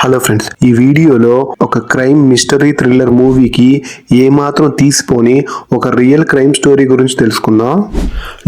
Hello friends, ఈ వీడియోలో ఒక క్రైమ్ మిస్టరీ థ్రిల్లర్ మూవీకి ఏమాత్రం తీసిపోని ఒక రియల్ క్రైమ్ స్టోరీ గురించి తెలుసుకుందాం.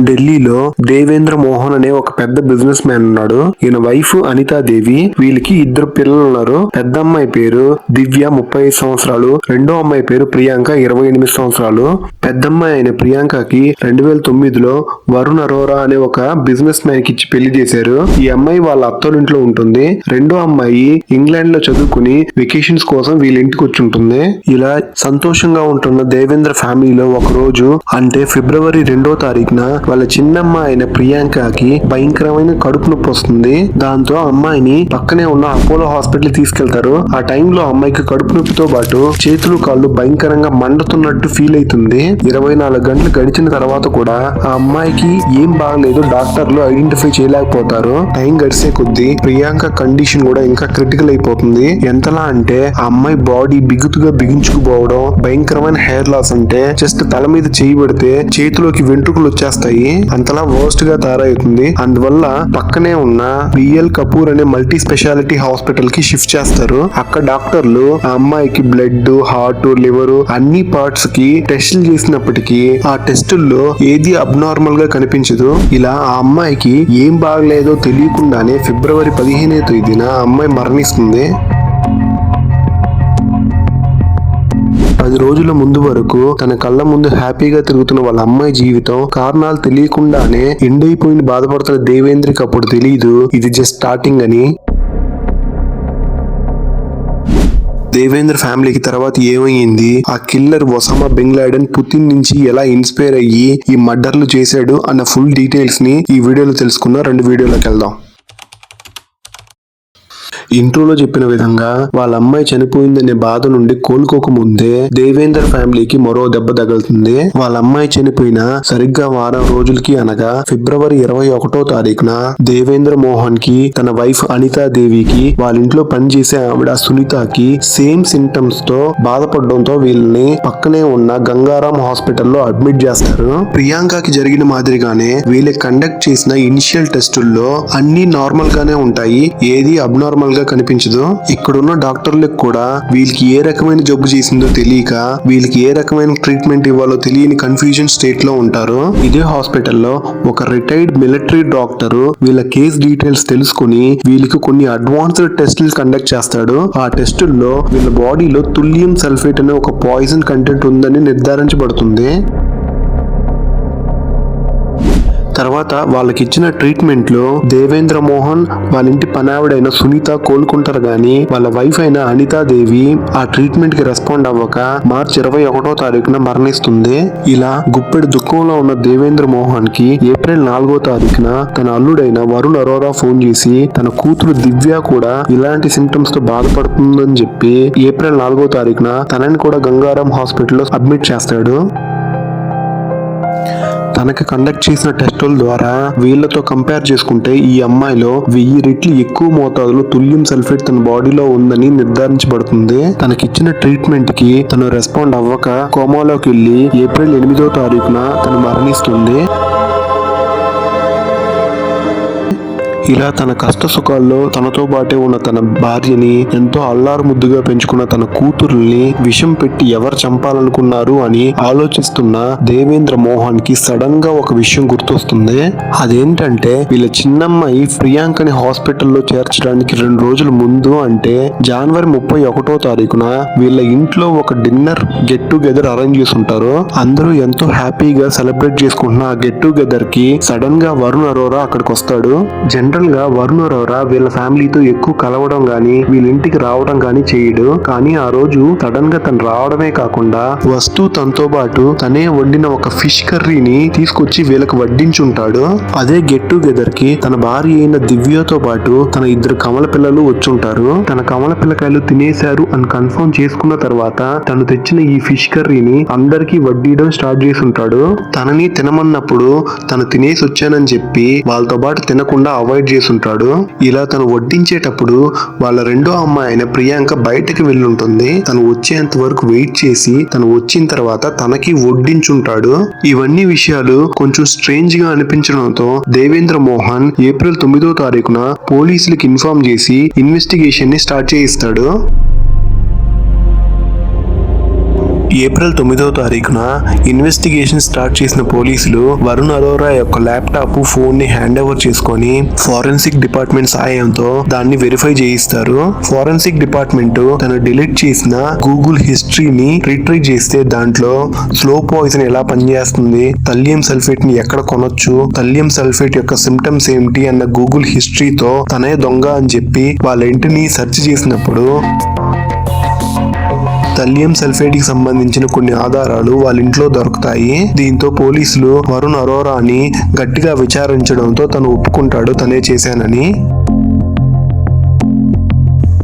ఢిల్లీలో దేవేంద్ర మోహన్ అనే ఒక పెద్ద బిజినెస్ మ్యాన్ ఉన్నాడు. ఈయన వైఫ్ అనితాదేవి. వీళ్ళకి ఇద్దరు పిల్లలు ఉన్నారు. పెద్ద అమ్మాయి పేరు దివ్య 35 సంవత్సరాలు, రెండో అమ్మాయి పేరు ప్రియాంక 28 సంవత్సరాలు. పెద్దమ్మాయి అయిన ప్రియాంకకి 2009లో వరుణ్ అరోరా అనే ఒక బిజినెస్ మ్యాన్ కి ఇచ్చి పెళ్లి చేశారు. ఈ అమ్మాయి వాళ్ళ అత్తోరింట్లో ఉంటుంది. రెండో అమ్మాయి ఇంగ్లాండ్ లో చదువుకుని వెకేషన్స్ కోసం వీళ్ళ ఇంటికి వచ్చి ఉంటుంది. ఇలా సంతోషంగా ఉంటున్న దేవేంద్ర ఫ్యామిలీలో ఒక రోజు అంటే ఫిబ్రవరి 2వ తారీఖున వాళ్ళ చిన్నమ్మ అయిన ప్రియాంకకి భయంకరమైన కడుపు నొప్పి వస్తుంది. దాంతో అమ్మాయిని పక్కనే ఉన్న అపోలో హాస్పిటల్ తీసుకెళ్తారు. ఆ టైంలో అమ్మాయికి కడుపు నొప్పితో పాటు చేతులు కాళ్ళు భయంకరంగా మండుతున్నట్టు ఫీల్ అవుతుంది. 24 గంటలు గడిచిన తర్వాత కూడా ఆ అమ్మాయికి ఏం బాగలేదు, డాక్టర్లు ఐడెంటిఫై చేయలేకపోతారు. టైం గడిచే కొద్దీ ప్రియాంక కండిషన్ కూడా ఇంకా క్రిటికల్ అయిపోతుంది. ఎంతలా అంటే ఆ అమ్మాయి బాడీ బిగించుకుపోవడం, భయంకరమైన హెయిర్ లాస్, అంటే జస్ట్ తల మీద చేయి పెడితే చేతిలోకి వెంట్రుకలు వచ్చేస్తాయి. అంతలా వర్స్ట్ గా తయారవుతుంది. అందువల్ల పక్కనే ఉన్న బిఎల్ కపూర్ అనే మల్టీ స్పెషాలిటీ హాస్పిటల్ కి షిఫ్ట్ చేస్తారు. అక్కడ డాక్టర్లు ఆ అమ్మాయికి బ్లడ్, హార్ట్, లివర్ అన్ని పార్ట్స్ కి టెస్టులు చేసినప్పటికీ ఆ టెస్టుల్లో ఏది అబ్నార్మల్ గా కనిపించదు. ఇలా ఆ అమ్మాయికి ఏం బాగలేదో తెలియకుండానే ఫిబ్రవరి 15వ తేదీన ఆ అమ్మాయి మరణిస్తుంది. 10 రోజుల ముందు వరకు తన కళ్ళ ముందు హ్యాపీగా తిరుగుతున్న వాళ్ళ అమ్మాయి జీవితం కారణాలు తెలియకుండానే ఎండ్ అయిపోయింది. బాధపడుతున్న దేవేంద్రకి అప్పుడు తెలియదు ఇది జస్ట్ స్టార్టింగ్ అని. దేవేంద్ర ఫ్యామిలీకి తర్వాత ఏమైంది, ఆ killer Osama bin Laden Putin నుంచి ఎలా ఇన్స్పైర్ అయ్యి ఈ మర్డర్లు చేశాడు అన్న ఫుల్ డీటెయిల్స్ ని ఈ వీడియోలో తెలుసుకుందాం. 2 వీడియోలోకి వెళ్దాం. ఇంట్రోలో చెప్పిన విధంగా వాళ్ళ అమ్మాయి చనిపోయిందనే బాధ నుండి కోలుకోకముందే దేవేంద్ర ఫ్యామిలీకి మరో దెబ్బ తగులుతుంది. వాళ్ళ అమ్మాయి చనిపోయిన సరిగ్గా వారం రోజులకి అనగా ఫిబ్రవరి 21వ తారీఖున దేవేంద్ర మోహన్ కి తన వైఫ్ అనితాదేవికి వాళ్ళ ఇంట్లో పనిచేసే ఆవిడ సునీతకి సేమ్ సింటమ్స్ తో బాధపడడంతో వీళ్ళని పక్కనే ఉన్న గంగారాం హాస్పిటల్లో అడ్మిట్ చేస్తారు. ప్రియాంకకి జరిగిన మాదిరిగానే వీళ్ళకి కండక్ట్ చేసిన ఇనిషియల్ టెస్టుల్లో అన్ని నార్మల్ గానే ఉంటాయి, ఏది అబ్నార్మల్ కనిపించదు. ఇక్కడున్న డాక్టర్లకు కూడా వీళ్ళకి ఏ రకమైన జబ్బు చేసిందో తెలియక వీళ్ళకి ఏ రకమైన ట్రీట్మెంట్ ఇవ్వాలో తెలియని కన్ఫ్యూజన్ స్టేట్ లో ఉంటారు. ఇదే హాస్పిటల్లో ఒక రిటైర్డ్ మిలిటరీ డాక్టర్ వీళ్ళ కేస్ డీటెయిల్స్ తెలుసుకుని వీళ్ళకి కొన్ని అడ్వాన్స్డ్ టెస్టులు కండక్ట్ చేస్తాడు. ఆ టెస్టుల్లో వీళ్ళ బాడీలో తుల్లియం సల్ఫేట్ అనే ఒక పాయిజన్ కంటెంట్ ఉందని నిర్ధారించబడుతుంది. తర్వాత వాళ్ళకి ఇచ్చిన ట్రీట్మెంట్ లో దేవేంద్ర మోహన్ వాళ్ళ ఇంటి పనావిడైన సునీత కోలుకుంటారు గాని వాళ్ళ వైఫ్ అయిన అనితాదేవి ఆ ట్రీట్మెంట్ కి రెస్పాండ్ అవ్వక మార్చి 21వ తారీఖున మరణిస్తుంది. ఇలా గుప్పెడు దుఃఖంలో ఉన్న దేవేంద్ర మోహన్ కి ఏప్రిల్ 4వ తారీఖున తన అల్లుడైన వరుణ్ అరోరా ఫోన్ చేసి తన కూతురు దివ్య కూడా ఇలాంటి సింటమ్స్ తో బాధపడుతుందని చెప్పి ఏప్రిల్ 4వ తారీఖున తనని కూడా గంగారాం హాస్పిటల్లో అడ్మిట్ చేస్తాడు. తనకి కండక్ట్ చేసిన టెస్టుల ద్వారా వీళ్లతో కంపేర్ చేసుకుంటే ఈ అమ్మాయిలో 1000 రెట్లు ఎక్కువ మోతాదులో తుల్లియం సల్ఫేట్ తన బాడీలో ఉందని నిర్ధారించబడుతుంది. తనకిచ్చిన ట్రీట్మెంట్ కి తను రెస్పాండ్ అవ్వక కోమాలోకి వెళ్లి ఏప్రిల్ 8వ తారీఖున తను మరణిస్తుంది. ఇలా తన కష్ట సుఖాల్లో తనతో పాటే ఉన్న తన భార్యని, ఎంతో అల్లారు ముద్దుగా పెంచుకున్న తన కూతుర్ని విషం పెట్టి ఎవరు చంపాలనుకున్నారు అని ఆలోచిస్తున్న దేవేంద్ర మోహన్ కి సడన్ గా ఒక విషయం గుర్తొస్తుంది. అదేంటంటే వీళ్ళ చిన్నమ్మాయి ప్రియాంకని హాస్పిటల్లో చేర్చడానికి 2 రోజుల ముందు అంటే జనవరి 31వ తారీఖున వీళ్ళ ఇంట్లో ఒక డిన్నర్ గెట్ టుగెదర్ అరేంజ్ చేసి ఉంటారు. అందరూ ఎంతో హ్యాపీగా సెలబ్రేట్ చేసుకుంటున్న ఆ గెట్ టుగెదర్ కి సడన్ గా వరుణ్ అరోరా అక్కడికి వస్తాడు. జనరల్ గా వరుణ్ అరోరా వీళ్ళ ఫ్యామిలీతో ఎక్కువ కలవడం గానీ వీళ్ళ ఇంటికి రావడం గానీ చేయడు. కానీ ఆ రోజు సడన్ గా తను రావడమే కాకుండా వస్తూ తనతో పాటు తనే వండిన ఒక ఫిష్ కర్రీని తీసుకొచ్చి వీళ్ళకి వడ్డించుంటాడు. అదే గెట్ టుగెదర్ కి తన భార్య అయిన దివ్యతో పాటు తన 2 కమల పిల్లలు వచ్చుంటారు. తన కమల పిల్లకాయలు తినేశారు అని కన్ఫర్మ్ చేసుకున్న తర్వాత తను తెచ్చిన ఈ ఫిష్ కర్రీని అందరికీ వడ్డీయడం స్టార్ట్ చేసి ఉంటాడు. తనని తినమన్నప్పుడు తను తినేసి వచ్చానని చెప్పి వాళ్ళతో పాటు తినకుండా అవాయిడ్ డివైడ్ చేసి ఉంటాడు. ఇలా తను వడ్డించేటప్పుడు వాళ్ళ రెండో అమ్మాయి అయిన ప్రియాంక బయటకు వెళ్ళుంటుంది. తను వచ్చేంత వరకు వెయిట్ చేసి తను వచ్చిన తర్వాత తనకి వడ్డించుంటాడు. ఇవన్నీ విషయాలు కొంచెం స్ట్రేంజ్ గా అనిపించడంతో దేవేంద్ర మోహన్ ఏప్రిల్ 9వ తారీఖున పోలీసులకు ఇన్ఫార్మ్ చేసి ఇన్వెస్టిగేషన్ ని స్టార్ట్ చేయిస్తాడు. ఏప్రిల్ 9వ తారీఖున ఇన్వెస్టిగేషన్ స్టార్ట్ చేసిన పోలీసులు వరుణ్ అరోరా యొక్క ల్యాప్టాప్ ఫోన్ ని హ్యాండ్ ఓవర్ చేసుకొని ఫోరెన్సిక్ డిపార్ట్మెంట్ సాయంతో దాన్ని వెరిఫై చేయిస్తారు. ఫోరెన్సిక్ డిపార్ట్మెంట్ తను డిలీట్ చేసిన గూగుల్ హిస్టరీని రిట్రీవ్ చేస్తే దాంట్లో స్లో పాయిజన్ ఎలా పనిచేస్తుంది, థల్లియం సల్ఫేట్ ని ఎక్కడ కొనొచ్చు, థల్లియం సల్ఫేట్ యొక్క సిమ్టమ్స్ ఏమిటి అన్న గూగుల్ హిస్టరీతో తనే దొంగ అని చెప్పి వాళ్ళ ఇంటిని సెర్చ్ చేసినప్పుడు థల్లియం సల్ఫేట్ కి సంబంధించిన కొన్ని ఆధారాలు వాళ్ళ ఇంట్లో దొరుకుతాయి. దీంతో పోలీసులు వరుణ్ అరోరాని గట్టిగా విచారించడంతో తను ఒప్పుకుంటాడు తనే చేశానని.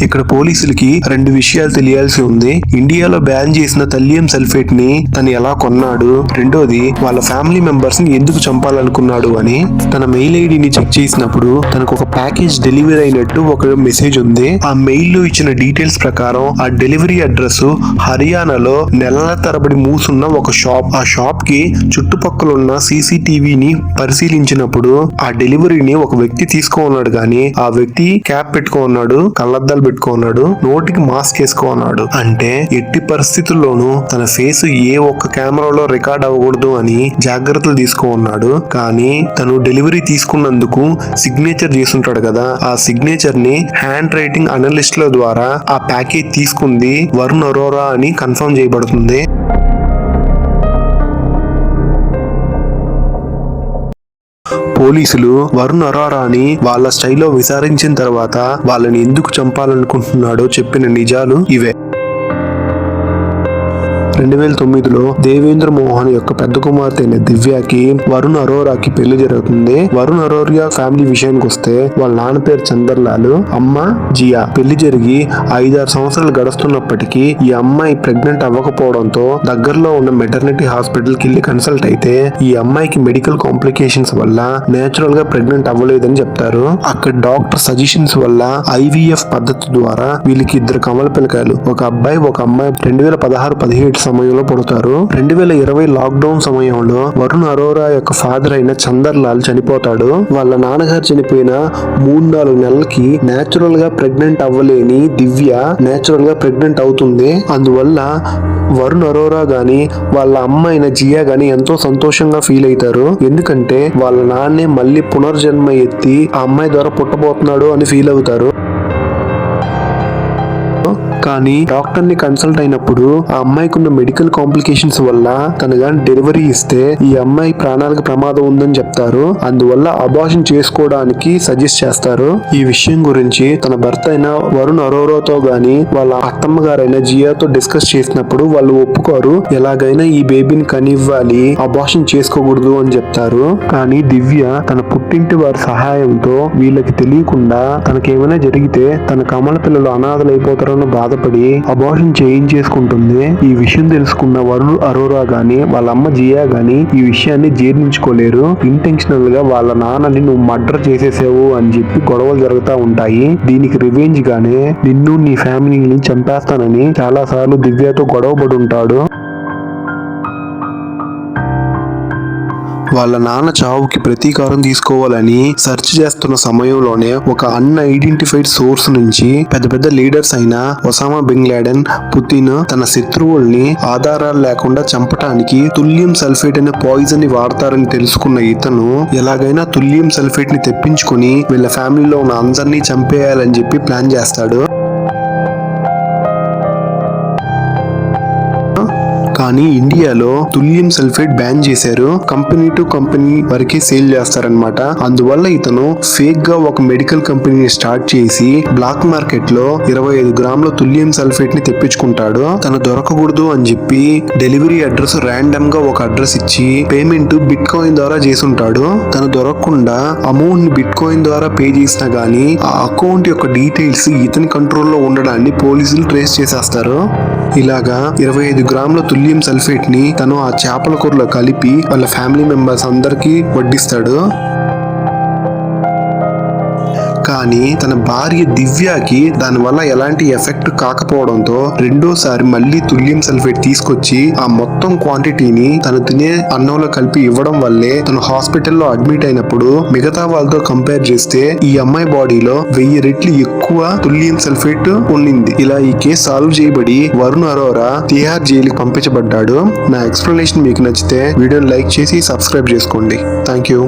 ఇక్కడ పోలీసులకి రెండు విషయాలు తెలియాల్సి ఉంది. ఇండియాలో బ్యాన్ చేసిన థల్లియం సల్ఫేట్ ని తను ఎలా కొన్నాడు, రెండోది వాళ్ళ ఫ్యామిలీ మెంబర్స్ ని ఎందుకు చంపాలనుకున్నాడు అని. తన మెయిల్ ఐడిని చెక్ చేసినప్పుడు తనకు ఒక ప్యాకేజ్ డెలివరీ అయినట్టు ఒక మెసేజ్ ఉంది. ఆ మెయిల్ లో ఇచ్చిన డీటెయిల్స్ ప్రకారం ఆ డెలివరీ అడ్రస్ హర్యానాలో నెలల తరబడి మూసున్న ఒక షాప్. ఆ షాప్ కి చుట్టుపక్కల ఉన్న సీసీటీవీని పరిశీలించినప్పుడు ఆ డెలివరీని ఒక వ్యక్తి తీసుకున్నాడు, కానీ ఆ వ్యక్తి క్యాప్ పెట్టుకున్నాడు, కళ్ళద్దాలు పెట్టుకున్నాడు, నోటికి మాస్క్ వేసుకున్నాడు. అంటే ఎట్టి పరిస్థితుల్లోనూ తన ఫేస్ ఏ ఒక్క కెమెరాలో రికార్డ్ అవ్వకూడదు అని జాగ్రత్తలు తీసుకున్నాడు. కానీ తను డెలివరీ తీసుకున్నందుకు సిగ్నేచర్ చేసుంటాడు కదా, ఆ సిగ్నేచర్ ని హ్యాండ్ రైటింగ్ అనలిస్ట్ల ద్వారా ఆ ప్యాకేజ్ తీసుకుంది వరుణ్ అరోరా అని కన్ఫర్మ్ చేయబడుతుంది. పోలీసులు వరుణ్ అరోరాని వాళ్ళ స్టైల్లో విచారించిన తర్వాత వాళ్ళని ఎందుకు చంపాలనుకుంటున్నాడో చెప్పిన నిజాలు ఇవే. 2009లో దేవేంద్ర మోహన్ యొక్క పెద్ద కుమార్తె అయిన దివ్యాకి వరుణ్ అరోరాకి పెళ్లి జరుగుతుంది. వరుణ్ అరోరా ఫ్యామిలీ విషయానికి వస్తే వాళ్ళ నాన్న పేరు చందర్లాల్, అమ్మ జియా. పెళ్లి జరిగి 5-6 సంవత్సరాలు గడుస్తున్నప్పటికీ ఈ అమ్మాయి ప్రెగ్నెంట్ అవ్వకపోవడంతో దగ్గరలో ఉన్న మెటర్నిటీ హాస్పిటల్ కి వెళ్లి కన్సల్ట్ అయితే ఈ అమ్మాయికి మెడికల్ కాంప్లికేషన్స్ వల్ల నేచురల్ గా ప్రెగ్నెంట్ అవ్వలేదని చెప్తారు. అక్కడ డాక్టర్ సజెషన్స్ వల్ల IVF పద్ధతి ద్వారా వీళ్ళకి 2 కమల పిల్లకాయలు, ఒక అబ్బాయి ఒక అమ్మాయి 2016-17 సమయంలో పుడతారు. 2020 లాక్డౌన్ సమయంలో వరుణ్ అరోరా యొక్క ఫాదర్ అయిన చందర్లాల్ చనిపోతాడు. వాళ్ళ నాన్నగారు చనిపోయిన 3-4 నెలలకి నేచురల్ గా ప్రెగ్నెంట్ అవ్వలేని దివ్య నేచురల్ గా ప్రెగ్నెంట్ అవుతుంది. అందువల్ల వరుణ్ అరోరా గాని వాళ్ళ అమ్మ అయిన జియా గాని ఎంతో సంతోషంగా ఫీల్ అవుతారు. ఎందుకంటే వాళ్ళ నాన్నే మళ్ళీ పునర్జన్మ ఎత్తి ఆ అమ్మాయి ద్వారా పుట్టబోతున్నాడు అని ఫీల్ అవుతారు. కానీ డాక్టర్ ని కన్సల్ట్ అయినప్పుడు ఆ అమ్మాయికి ఉన్న మెడికల్ కాంప్లికేషన్స్ వల్ల తను గాని డెలివరీ ఇస్తే ఈ అమ్మాయి ప్రాణాలకు ప్రమాదం ఉందని చెప్తారు. అందువల్ల అబార్షన్ చేసుకోవడానికి సజెస్ట్ చేస్తారు. ఈ విషయం గురించి తన భర్త అయిన వరుణ్ అరోరాతో గాని వాళ్ళ అత్తమ్మ గారైన జియాతో డిస్కస్ చేసినప్పుడు వాళ్ళు ఒప్పుకోరు. ఎలాగైనా ఈ బేబీని కనివ్వాలి, అబార్షన్ చేసుకోకూడదు అని చెప్తారు. కానీ దివ్య తన పుట్టింటి వారి సహాయంతో వీళ్ళకి తెలియకుండా తనకేమైనా జరిగితే తన కమల పిల్లలు అనాథలైపోతారన్న బాధపడి అబార్షన్ చేయించేసుకుంటుంది. ఈ విషయం తెలుసుకున్న వరుణ్ అరోరా గాని వాళ్ళ అమ్మ జియా గాని ఈ విషయాన్ని జీర్ణించుకోలేరు. ఇంటెన్షనల్ గా వాళ్ళ నాన్నని నువ్వు మర్డర్ చేసేసావు అని చెప్పి గొడవలు జరుగుతూ ఉంటాయి. దీనికి రివెంజ్ గానే నిన్ను నీ ఫ్యామిలీని చంపేస్తానని చాలా సార్లు దివ్యతో గొడవ పడి ఉంటాడు. వాళ్ళ నాన్న చావుకి ప్రతీకారం తీసుకోవాలని సెర్చ్ చేస్తున్న సమయంలోనే ఒక అన్ఐడెంటిఫైడ్ సోర్స్ నుంచి పెద్ద పెద్ద లీడర్స్ అయిన ఒసామా బిన్ లాడెన్, పుతిన్ తన శత్రువుల్ని ఆధారాలు లేకుండా చంపటానికి తుల్లియం సల్ఫేట్ అనే పాయిజన్ ని వాడతారని తెలుసుకున్న ఇతను ఎలాగైనా తుల్లియం సల్ఫేట్ ని తెప్పించుకుని వీళ్ళ ఫ్యామిలీలో ఉన్న అందరినీ చంపేయాలని చెప్పి ప్లాన్ చేస్తాడు. కానీ ఇండియాలో తుల్లియం సల్ఫేట్ బ్యాన్ చేశారు. కంపెనీ టు కంపెనీ వరకే సేల్ చేస్తారనమాట. అందువల్ల ఇతను ఫేక్ గా ఒక మెడికల్ కంపెనీని స్టార్ట్ చేసి బ్లాక్ మార్కెట్ లో 25 గ్రాముల తుల్లియం సల్ఫేట్ ని తెప్పించుకుంటాడు. తను దొరకకూడదు అని చెప్పి డెలివరీ అడ్రస్ ర్యాండమ్ గా ఒక అడ్రస్ ఇచ్చి పేమెంట్ బిట్ కాయిన్ ద్వారా చేసుంటాడు. తను దొరకకుండా అమౌంట్ ని బిట్ కాయిన్ ద్వారా పే చేసినా గానీ ఆ అకౌంట్ యొక్క డీటెయిల్స్ ఇతని కంట్రోల్లో ఉండడాన్ని పోలీసులు ట్రేస్ చేసేస్తారు. ఇలాగా 25 గ్రాముల తుల్లియం సల్ఫేట్ ని తను ఆ చేపల కూరలో కలిపి వాళ్ళ ఫ్యామిలీ మెంబర్స్ అందరికి వడ్డిస్తాడు. కానీ తన భార్య దివ్యకి దాని వల్ల ఎలాంటి ఎఫెక్ట్ కాకపోవడంతో రెండోసారి మళ్ళీ తుల్లియం సల్ఫేట్ తీసుకొచ్చి ఆ మొత్తం క్వాంటిటీని తను తినే అన్నంలో కలిపి ఇవ్వడం వల్లే తను హాస్పిటల్లో అడ్మిట్ అయినప్పుడు మిగతా వాళ్ళతో కంపేర్ చేస్తే ఈ అమ్మాయి బాడీలో 1000 రెట్లు ఎక్కువ తుల్లియం సల్ఫేట్ ఉండింది. ఇలా ఈ కేసు సాల్వ్ చేయబడి వరుణ్ అరోరా తిహార్ జైలుకి పంపించబడ్డాడు. నా ఎక్స్ప్లెనేషన్ మీకు నచ్చితే వీడియోని లైక్ చేసి సబ్స్క్రైబ్ చేసుకోండి. Thank you.